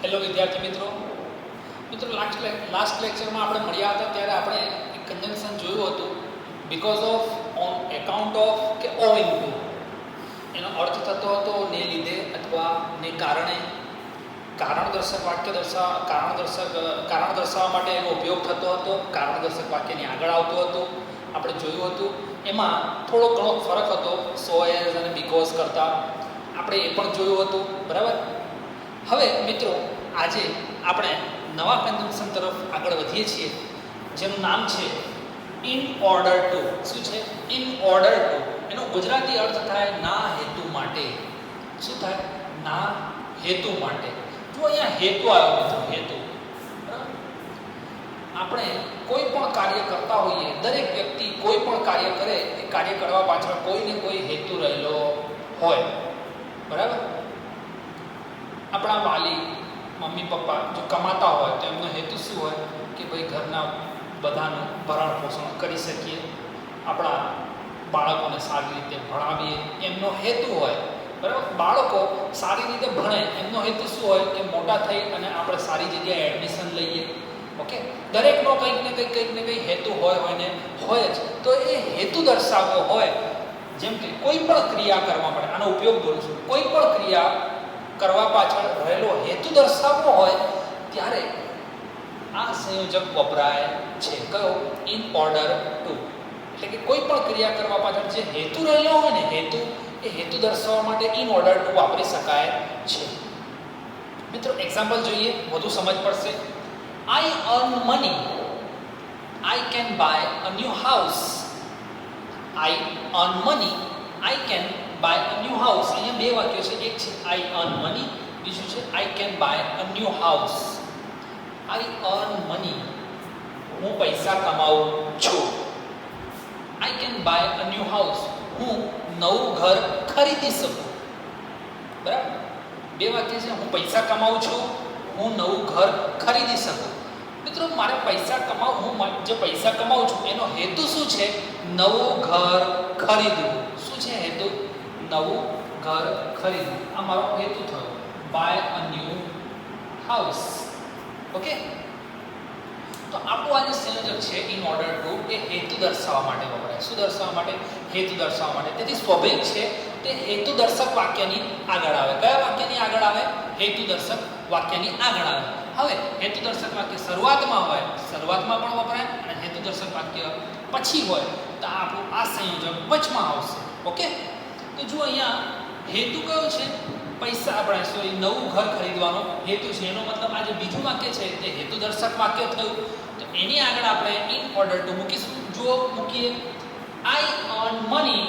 Hello વિદ્યાર્થી મિત્રો last લેક્ચરમાં આપણે મળ્યા હતા ત્યારે આપણે એક કન્જંક્શન જોયું હતું because of on account of કે ઓવિંગ ટુ એનો અર્થ થતો હતો ને લીધે અથવા ને કારણે કારણ દર્શાવવા માટે એનો ઉપયોગ થતો હતો. કારણ દર્શક વાક્યની આગળ આવતું હતું. આપણે જોયું હતું એમાં થોડો ઘણો ફરક હતો સો એઝ અને બીકોઝ કરતાં. આપણે એ પણ જોયું હતું. બરાબર. હવે મિત્રો આજે આપણે નવા કન્જંક્શન તરફ આગળ વધીએ છીએ જેનું નામ છે ઇન ઓર્ડર ટુ. શું છે? In order two. એનો ગુજરાતી અર્થ થાય ના હેતુ માટે. શું થાય? ના હેતુ માટે. જો અહીંયા હેતુ આવ્યો મિત્રો, હેતુ. આપણે કોઈ પણ કાર્ય કરતા હોઈએ, દરેક વ્યક્તિ કોઈ પણ કાર્ય કરે એ કાર્ય કરવા પાછળ કોઈ ને કોઈ હેતુ રહેલો હોય. બરાબર. આપણા વાલી મમ્મી પપ્પા જો કમાતા હોય તો એમનો હેતુ શું હોય કે ભાઈ ઘરના બધાનું ભરણ પોષણ કરી શકીએ, આપણા બાળકોને સારી રીતે ભણાવીએ, એમનો હેતુ હોય. બરાબર. બાળકો સારી રીતે ભણે એમનો હેતુ શું હોય કે મોટા થઈ અને આપણે સારી જગ્યાએ એડમિશન લઈએ. ઓકે. દરેકનો કંઈક ને કંઈક હેતુ હોય જ. તો એ હેતુ દર્શાવવો હોય. જેમ કે કોઈ પણ ક્રિયા કરવા માટે, આનો ઉપયોગ બોલું છું, કોઈ પણ ક્રિયા કરવા પાછળ રહેલો હેતુ દર્શાવવો હોય ત્યારે આ સંયોજક વપરાય છે. કયો? In order two. એટલે કે કોઈ પણ ક્રિયા કરવા પાછળ જે હેતુ રહેલો હોય ને, હેતુ, એ હેતુ દર્શાવવા માટે ઇન ઓર્ડર ટુ વાપરી શકાય છે. મિત્રો એક્ઝામ્પલ જોઈએ, વધુ સમજ પડશે. I earn money, I can buy a new house. I earn money, I can buy a new house. અહીંયા બે વાક્યો છે. એક છે આઈ અર્ન મની, બીજું છે આઈ can buy a new house. I earn money, હું પૈસા કમાઉં છું. આઈ can buy a new house, હું નવું ઘર ખરીદી શકું. બરાબર. બે વાક્ય છે. હું પૈસા કમાઉં છું, હું નવું ઘર ખરીદી શકું. મિત્રો મારે પૈસા કમાવું, હું જે પૈસા કમાઉં છું એનો હેતુ શું છે? નવું ઘર ખરીદવું. શું છે હેતુ? નવું ઘર ખરીદવું. આ મારો હેતુ થયો. Buy a new house. Okay. તો આપણું આ જે સંયોજક છે ઇન ઓર્ડર ટુ, એ હેતુ દર્શાવવા માટે વપરાય. શું દર્શાવવા માટે? હેતુ દર્શાવવા માટે. તેથી સ્વાભાવિક છે તે હેતુ દર્શક વાક્યની આગળ આવે. કયા વાક્યની આગળ આવે? હેતુ દર્શક વાક્યની આગળ આવે. હવે હેતુ દર્શક વાક્ય શરૂઆતમાં હોય, શરૂઆતમાં પણ વપરાય, અને હેતુ દર્શક વાક્ય પછી હોય તો આપણું આ સંયોજક વચમાં આવશે. ઓકે. તો જો અહીંયા હેતુ કયો છે? પૈસા, આપણે સોરી, નવું ઘર ખરીદવાનો હેતુ છે. એનો મતલબ આ જે બીજું વાક્ય છે તે હેતુ દર્શક વાક્ય થયું. તો એની આગળ આપણે ઇન ઓર્ડર ટુ મૂકીશું. જો મૂકીએ આઈ અર્ન મની,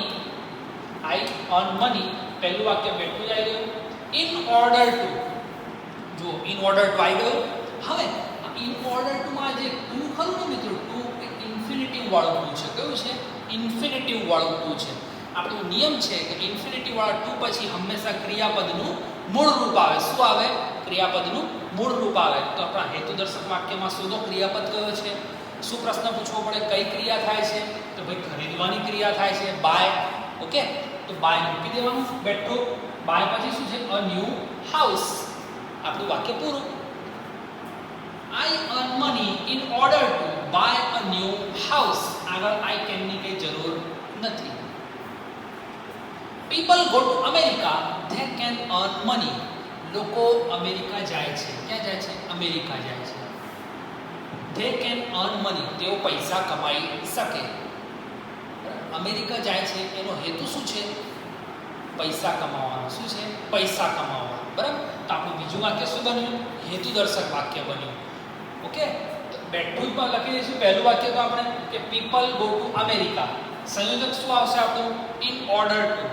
આઈ અર્ન મની, પહેલું વાક્ય બેઠું જ આવી ગયું. ઇન ઓર્ડર ટુ, જો ઇન ઓર્ડર ટુ આવી ગયું. હવે ઇન ઓર્ડર ટુ માં જે ટુ ખરું ને મિત્રો, ટુ ઇન્ફિનિટિવ વાળું ટુ છે. કયું છે? ઇન્ફિનિટિવ વાળું ટુ છે. આપણો નિયમ છે કે ઇન્ફિનિટિવ વાળા ટુ પછી હંમેશા ક્રિયાપદનું મૂળ રૂપ આવે. શું આવે? ક્રિયાપદનું મૂળ રૂપ આવે. તો આપણા હેતુ દર્શક વાક્યમાં શોધો ક્રિયાપદ કયો છે. શું પ્રશ્ન પૂછવો પડે? કઈ ક્રિયા થાય છે? તો ભાઈ ખરીદવાની ક્રિયા થાય છે, બાય. ઓકે. તો બાય મૂકી દેવાનું બેઠું. બાય પછી શું છે? A new house. આપણું વાક્ય પૂરું. I earn money in order to buy a new house. આગળ આઈ કેન ની કઈ જરૂર નથી. People go to America, they can earn money. લોકો અમેરિકા જાય છે. ક્યાં જાય છે? અમેરિકા જાય છે. They can earn money. તેઓ પૈસા કમાઈ શકે. અમેરિકા જાય છે એનો હેતુ શું છે? પૈસા કમાવાનો. શું છે? પૈસા કમાવા. બરાબર. તો આપણું બીજું વાક્ય શું બન્યું? હેતુ દર્શક વાક્ય બન્યું. ઓકે. તો બેઠું પર લખી દઈશું પહેલું વાક્ય તો આપણે કે પીપલ ગો ટુ અમેરિકા. સંયોજક શું આવશે આપણું? In order two.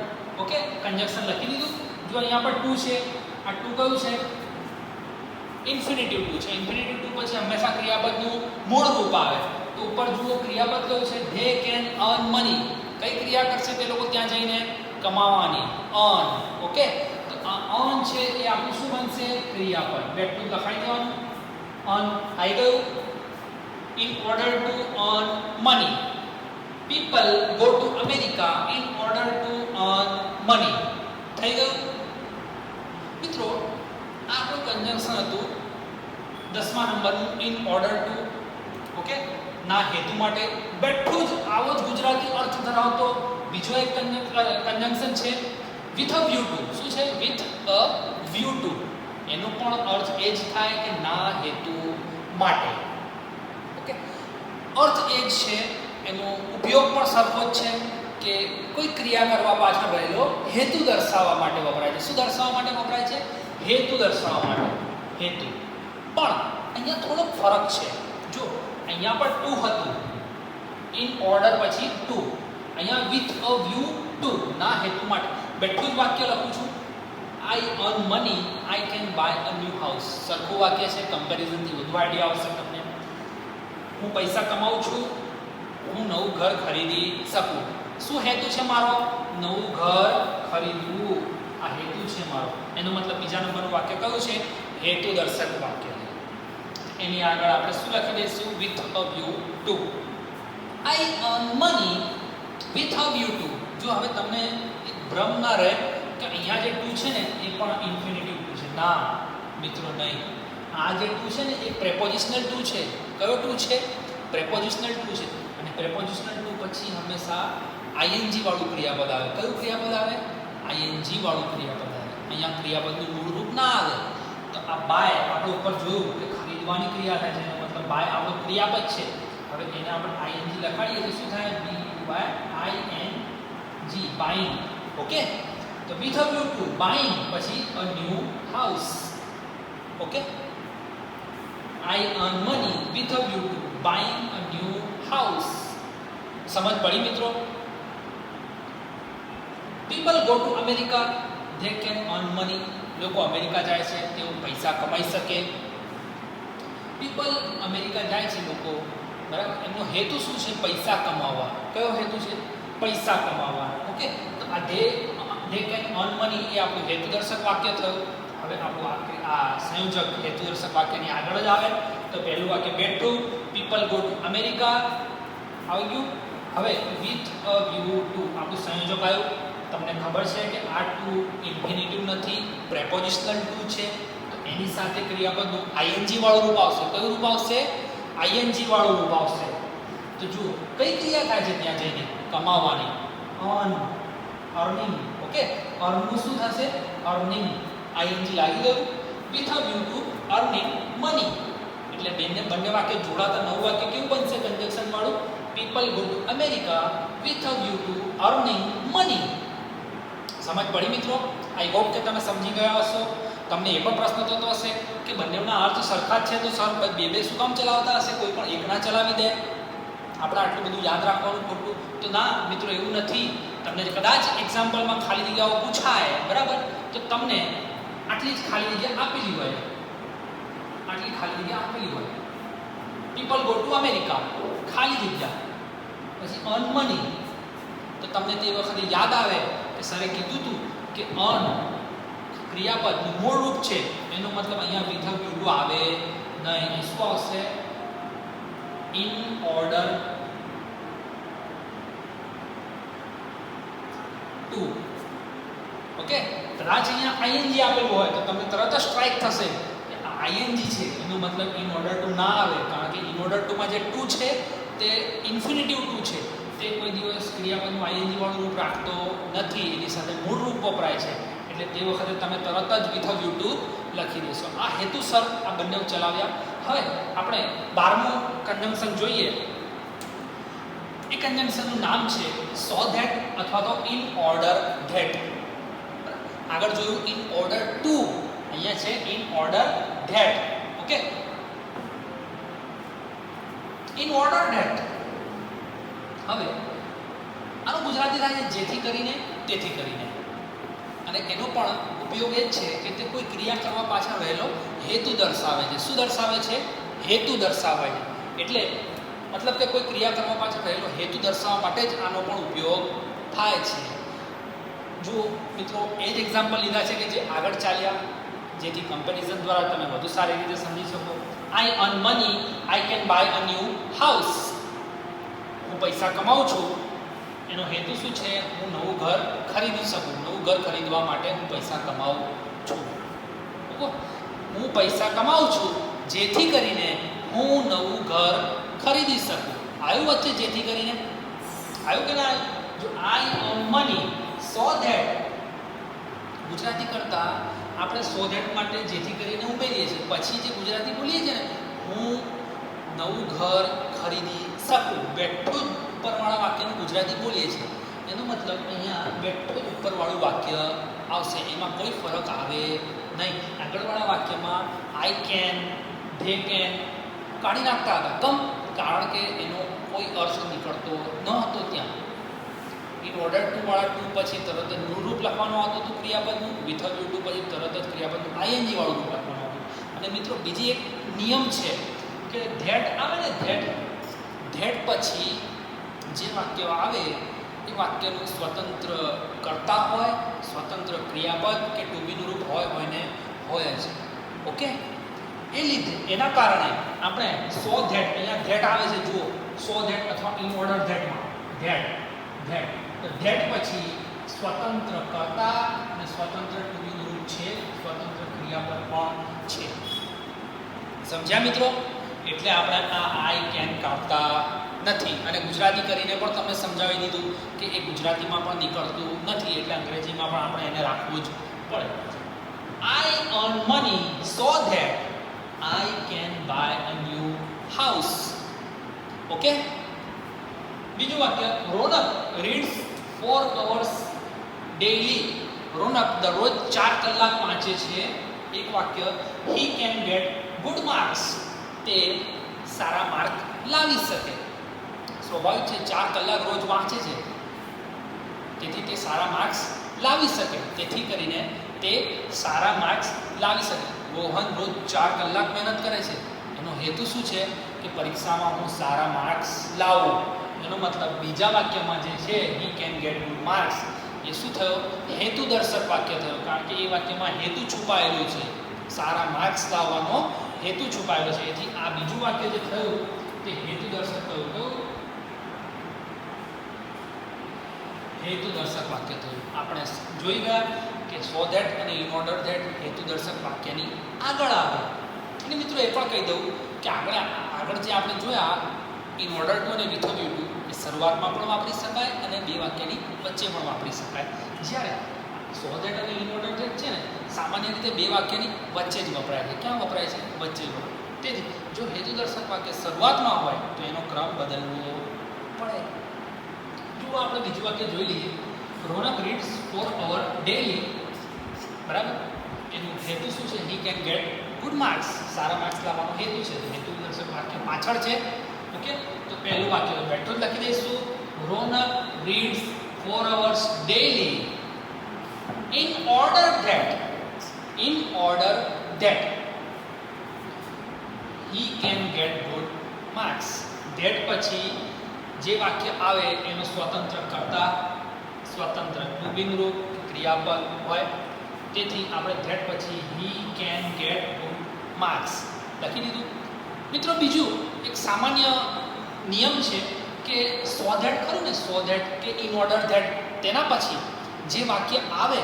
Okay. Conjunction લખી દીધું. જો અહીંયા પર ટુ છે, આ ટુ કયું છે? ઇન્ફિનિટિવ ટુ છે. ઇન્ફિનિટિવ ટુ પછી હંમેશા ક્રિયાપદનું મૂળ રૂપ આવે. તો ઉપર જુઓ ક્રિયાપદ કયું છે? They can earn money. કઈ ક્રિયા કરશે તે લોકો ત્યાં જઈને? કમાવાની. અર્ન. ઓકે. તો આ અર્ન છે એ આપણું શું બનશે? ક્રિયાપદ. બેઠું લખાઈ દેવાનું. અર્ન આવી ગયું. In order to earn money. People go to America in order to earn money. થઈ ગયું મિત્રો? આ આપણું કન્જંક્શન હતું 10મા નંબરનું ઇન ઓર્ડર ટુ. ઓકે, ના હેતુ માટે. બેઠું જ આવો જ ગુજરાતી અર્થ ધરાવતો બીજો એક કન્જંક્શન છે વિથ અ વ્યૂ ટુ. શું છે? With a view two. એનો પણ અર્થ એ જ થાય કે ના હેતુ માટે. ઓકે, અર્થ એ જ છે, એનો ઉપયોગ પણ સરખો જ છે કે કોઈ ક્રિયા કરવા પાછળ રહેલો હેતુ દર્શાવવા માટે વપરાય છે. શું દર્શાવવા માટે વપરાય છે? હેતુ દર્શાવવા માટે. હેતુ. પણ અહીંયા થોડો ફરક છે. જો અહીંયા પણ ટુ હતું, ઇન ઓર્ડર પછી ટુ. અહીંયા વિથ અ વ્યૂ ટુ, ના હેતુ માટે. બેઠું જ વાક્ય લખું છું, I earn money I can buy a new house. સરખું વાક્ય છે, કમ્પેરિઝનથી વધુ આઈડિયા આવશે તમને. હું પૈસા કમાઉં છું, હું નવું ઘર ખરીદી શકું. શું હેતુ છે મારો? નવું ઘર ખરીદવું. આ હેતુ છે મારો. એનો મતલબ બીજા નંબરનું વાક્ય કયું છે? હેતુ દર્શક વાક્ય. એની આગળ આપણે શું લખી દઈશું? With a view two. I earn money with a view two. જો હવે તમને એક ભ્રમ ના રહે કે અહીંયા જે ટુ છે ને એ પણ ઇન્ફિનિટિવ ટુ છે. ના મિત્રો, નહીં. આ જે ટુ છે ને એ પ્રેપોઝિશનલ ટુ છે. કયો ટુ છે? પ્રેપોઝિશનલ ટુ છે. અને પ્રેપોઝિશનલ ટુ પછી હંમેશા આઈએનજી વાળું ક્રિયાપદ આવે. કયું ક્રિયાપદ આવે? આઈએનજી વાળું ક્રિયાપદ આવે. અહીંયા ક્રિયાપદનું મૂળ રૂપ ના આવે. તો આ બાય આપણે ઉપર જોયું કે ખરીદવાની ક્રિયા થાય છે, એનો મતલબ બાય આપણો ક્રિયાપદ છે. હવે એને આપણે આઈએનજી લખાડીએ તો શું થાય? B buy I N G, buying. Okay, તો with a view to buying પછી a new house. Okay, I earn money with a view to buying a new house. સમજ પડી મિત્રો? People go to America they can earn money. લોકો America જાય છે, તેઓ પૈસા કમાઈ શકે. પીપલ અમેરિકા જાય છે લોકો, બરાબર. એમનો હેતુ શું છે? પૈસા કમાવવા. કયો હેતુ છે? પૈસા કમાવવા. ઓકે, તો આ ધે કેન અર્ન મની એ આપણું હેતુ દર્શક વાક્ય થયું. હવે આપણું આ સંયોજક હેતુ દર્શક વાક્યની આગળ જ આવે. તો પહેલું વાક્ય બેઠું, પીપલ ગો ટુ અમેરિકા આવી ગયું. હવે વિથ અ વ્યૂ ટુ આપણું સંયોજક આવ્યું. તમને ખબર છે કે આ ટુ ઇન્ફિનિટિવ નથી, પ્રેપોઝિશનલ ટુ છે. તો એની સાથે ક્રિયાપદનું આઈએનજી વાળું રૂપ આવશે. કયું રૂપ આવશે? આઈએનજી વાળું રૂપ આવશે. તો જુઓ કઈ ક્રિયા થાય છે ત્યાં જઈને? કમાવાની. Earn, earning. ઓકે, અર્નનું શું થશે? અર્નિંગ. આઈએનજી લાગી ગયું. With a view to earning money. એટલે બંને વાક્ય જોડાતા નવું વાક્ય કેવું બનશે? કન્જંક્શન વાળું. People go to America with a view to earning money. સમજ પડી મિત્રો? આઈ હોપ કે તમે સમજી ગયા હશો. તમને એ પણ પ્રશ્ન થતો હશે કે બંનેના અર્થ સરખા જ છે, તો સર બે શું કામ ચલાવતા હશે? કોઈ પણ એકના ચલાવી દે. આપણે આટલું બધું યાદ રાખવાનું ખોટું? તો ના મિત્રો, એવું નથી. તમને કદાચ એક્ઝામ્પલમાં ખાલી જગ્યાઓ પૂછાય, બરાબર, તો તમને આટલી જ ખાલી જગ્યા આપેલી હોય. આટલી ખાલી જગ્યા આપેલી હોય. પીપલ ગો ટુ અમેરિકા, ખાલી જગ્યા, પછી અર્ન મની. તો તમને તે વખતે યાદ આવે કે સરે કીધું હતું કે અર્ન ક્રિયાપદનું મૂળ રૂપ છે. એનો મતલબ અહીંયા વિથ અ વ્યૂ ટુ આવે નહીં. શું આવશે? In order two. ઓકે, કદાચ અહીંયા આઈએનજી આપેલું હોય તો તમને તરત જ સ્ટ્રાઇક થશે કે આ આઈએનજી છે, એનો મતલબ ઇન ઓર્ડર ટુ ના આવે. કારણ કે ઇન ઓર્ડર ટુમાં જે ટુ છે તે ઇન્ફિનિટિવ ટુ છે. તે કોઈ દિવસ ક્રિયાપદનું આઈએનજી વાળું રૂપ રાખતો નથી. એની સાથે મૂળ રૂપ વપરાય છે. એટલે તે વખતે તમે તરત જ વિથ અ વ્યૂ ટુ લખી દેશો. આ હેતુસર આ બંને ચલાવ્યા. હવે આપણે 12મું કન્જંક્શન જોઈએ. એ કન્જંક્શનનું નામ છે સો ધેટ અથવા તો ઇન ઓર્ડર ધેટ. આગળ જોયું ઇન ઓર્ડર ટુ, અહીંયા છે in order that. Okay, in order that. હવે આનું ગુજરાતી થાય છે જેથી કરીને, તેથી કરીને. અને એનો પણ ઉપયોગ એ જ છે કે તે કોઈ ક્રિયા કરવા પાછળ રહેલો હેતુ દર્શાવે છે. શું દર્શાવે છે? હેતુ દર્શાવે છે. એટલે મતલબ કે કોઈ ક્રિયા કરવા પાછળ રહેલો હેતુ દર્શાવવા માટે જ આનો પણ ઉપયોગ થાય છે. જો મિત્રો એ જ એક્ઝામ્પલ લીધા છે કે જે આગળ ચાલ્યા, જેથી કમ્પેરિઝન દ્વારા તમે વધુ સારી રીતે સમજી શકો. I earn money I can buy a new house. હું પૈસા કમાઉં છું, એનો હેતુ શું છે? હું નવું ઘર ખરીદી શકું. નવું ઘર ખરીદવા માટે હું પૈસા કમાઉં છું. હું પૈસા કમાઉં છું જેથી કરીને હું નવું ઘર ખરીદી શકું. આવ્યું વચ્ચે જેથી કરીને? આવ્યું કે ના આવ્યું? જો I earn money so that, Gujarati કરતા આપણે સો ધેટ માટે જેથી કરીને ઉમેરીએ છીએ, પછી જે ગુજરાતી બોલીએ છીએ ને હું નવું ઘર ખરીદી શકું, બેઠો જ ઉપરવાળા વાક્યનું ગુજરાતી બોલીએ છીએ, એનો મતલબ અહીંયા બેઠો જ ઉપરવાળું વાક્ય આવશે, એમાં કોઈ ફરક આવે નહીં. આગળવાળા વાક્યમાં આઈ કેન, ધે કેન કાઢી નાખતા હતા. કેમ? કારણ કે એનો કોઈ અર્થ નીકળતો ન હતો ત્યાં. ઇન ઓર્ડર ટુ વાળા ટુ પછી તરત જ મૂળ રૂપ લખવાનું આવતું હતું ક્રિયાપદનું, વિથઆઉટ યુ ટુ પછી તરત જ ક્રિયાપદનું આઈએનજી વાળું રૂપ લખવાનું આવતું. અને મિત્રો બીજી એક નિયમ છે કે ધેટ આવે ને, ધેટ પછી જે વાક્ય આવે એ વાક્યનું સ્વતંત્ર કર્તા હોય, સ્વતંત્ર ક્રિયાપદ કે ટુ બીનું રૂપ હોય ને હોય જ. ઓકે, એ લીધે એના કારણે આપણે સો ધેટ, અહીંયા ધેટ આવે છે જુઓ, સો ધેટ અથવા ઇન ઓર્ડર ધેટમાં ધેટ તો ધેટ પછી સ્વતંત્ર કર્તા અને સ્વતંત્ર ટુ બીનું રૂપ છે, સ્વતંત્ર ક્રિયાપદ પણ છે. સમજ્યા મિત્રો? એટલે આપણે આ આઈ કેન કાઢતા નથી. અને ગુજરાતી કરીને પણ તમને સમજાવી દીધું કે એ ગુજરાતીમાં પણ નીકળતું નથી, એટલે અંગ્રેજીમાં પણ આપણે એને રાખવું જ પડે. I earn money so that I can buy a new house. Okay, બીજું વાક્ય, Ronak reads 4 hours daily. Ronak દરરોજ 4 કલાક વાંચે છે. એક વાક્ય, he can get good marks. તે સારા માર્ક લાવી શકે. સ્વાભાવિક છે, 4 કલાક રોજ વાંચે છે, તેથી તે સારા માર્ક્સ લાવી શકે. તેથી કરીને તે સારા માર્ક્સ લાવી શકે. રોહન રોજ 4 કલાક મહેનત કરે છે. એનો હેતુ શું છે કે પરીક્ષામાં હું સારા માર્ક્સ લાવું. એનો મતલબ બીજા વાક્યમાં જે છે he can get good marks, એ શું થયો? હેતુદર્શક વાક્ય થયો, કારણ કે એ વાક્યમાં હેતુ છુપાયેલું છે, સારા માર્ક્સ લાવવાનો હેતુ છુપાયેલો છે. એથી આ બીજું વાક્ય જે થયું તે હેતુદર્શક થયું. કેવું? હેતુદર્શક વાક્ય થયું. આપણે જોઈ ગયા કે સો ધેટ અને ઇન ઓર્ડર ધેટ હેતુદર્શક વાક્યની આગળ આવે. અને મિત્રો એ પણ કહી દઉં કે આગળ જે આપણે જોયા ઇન ઓર્ડર ટુ અને વિથઆઉટ યુ ટુ, એ શરૂઆતમાં પણ વાપરી શકાય અને બે વાક્યની વચ્ચે પણ વાપરી શકાય. જ્યારે સો ધેટ અને ઇન ઓર્ડર ધેટ છે ને, સામાન્ય રીતે બે વાક્યની વચ્ચે જ વપરાય છે. ક્યાં વપરાય છે? વચ્ચે જ વપરાય. તેથી જો હેતુદર્શક વાક્ય શરૂઆતમાં હોય તો એનો ક્રમ બદલવો પડે. જો આપણે બીજું વાક્ય જોઈ લઈએ, રોનક રીડ્સ 4 hours daily. બરાબર, એનું હેતુ શું છે? he can get good marks, Sara marks લાવવાનો હેતુ છે. હેતુદર્શક વાક્ય પાછળ છે. ઓકે, તો પહેલું વાક્ય બેઠો જ લખી દઈશું, રોનક reads 4 hours daily in order that he can get good marks. that પછી જે વાક્ય આવે એનો સ્વતંત્ર કર્તા, સ્વતંત્ર ટુ બીનું રૂપ, ક્રિયાપદ હોય. તેથી આપણે ધેટ પછી he can get good marks લખી દીધું. મિત્રો બીજું એક સામાન્ય નિયમ છે કે સો ધેટ ખરું ને, સો ધેટ કે ઇન ઓર્ડર ધેટ, તેના પછી જે વાક્ય આવે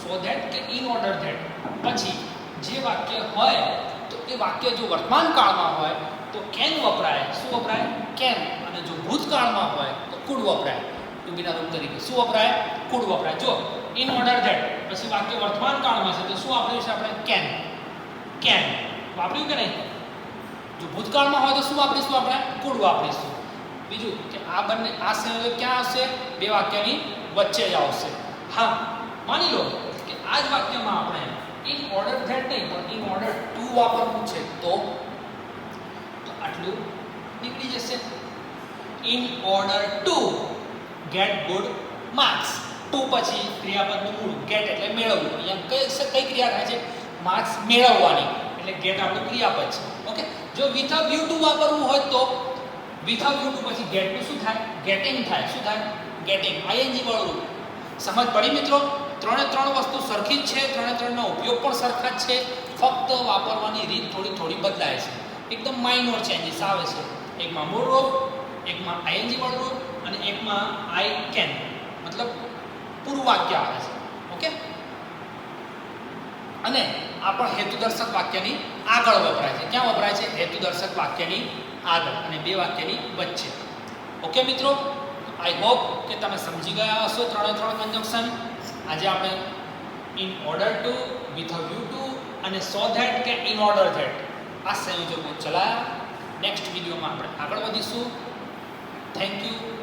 સો ધેટ કે ઇન ઓર્ડર ધેટ પછી જે વાક્ય હોય તો એ વાક્ય જો વર્તમાન કાળમાં હોય તો કેન વપરાય. શું વપરાય? કેન. અને જો ભૂતકાળમાં હોય તો કુડ વપરાય. ટુ બીના રૂપ તરીકે શું વપરાય? કુડ વપરાય. જો ઇન ઓર્ડર ધેટ પછી વાક્ય વર્તમાન કાળમાં છે તો શું વાપર્યું છે આપણે? કેન વાપર્યું કે નહીં? જો ભૂતકાળમાં હોય તો શું વાપરીશું આપણે? કુડ વાપરીશું. બીજું કે આ બંને આ સંયોજક ક્યાં આવશે? બે વાક્યની વચ્ચે જ આવશે. હા, માની લો કે આ જ વાક્યમાં આપણે ઇન ઓર્ડર ધેટ નહીં પણ ઇન ઓર્ડર ટુ વાપરવું છે તો આટલું નીકળી જશે. In order to get good marks. ટુ પછી ક્રિયાપદનું મૂળ ગેટ એટલે મેળવવું. અહીંયા કઈ ક્રિયા થાય છે? માર્ક્સ મેળવવાની, એટલે ગેટ આપણું ક્રિયાપદ છે. ઓકે, જો વિથઆઉટ યુ ટુ વાપરવું હોય તો વિથઆઉટ યુ ટુ પછી ગેટનું શું થાય? ગેટિંગ થાય. શું થાય? ગેટિંગ. આઈએનજી વાળું રૂપ. સમજ પડી મિત્રો? ત્રણે ત્રણ વસ્તુ સરખી જ છે, ત્રણે ત્રણનો ઉપયોગ પણ સરખા જ છે, ફક્ત વાપરવાની રીત થોડી બદલાય છે. એકદમ માઇનોર ચેન્જીસ આવે છે. એકમાં મૂળ રૂપ, એકમાં આઈએનજી વાળું રૂપ અને એકમાં આઈ કેન મતલબ પૂરું વાક્ય આવે છે. ઓકે, અને આ પણ હેતુદર્શક વાક્યની આગળ વપરાય છે. ક્યાં વપરાય છે? હેતુદર્શક વાક્યની આગળ અને બે વાક્યની વચ્ચે. ઓકે મિત્રો, આઈ હોપ કે તમે સમજી ગયા હશો ત્રણે ત્રણ કન્જક્શન. આજે આપણે in order two, with a view two અને સો ધેટ કે ઇન ઓર્ડર ધેટ આ સંયોજકો ચલાયા. નેક્સ્ટ વિડીયોમાં આપણે આગળ વધીશું. Thank you.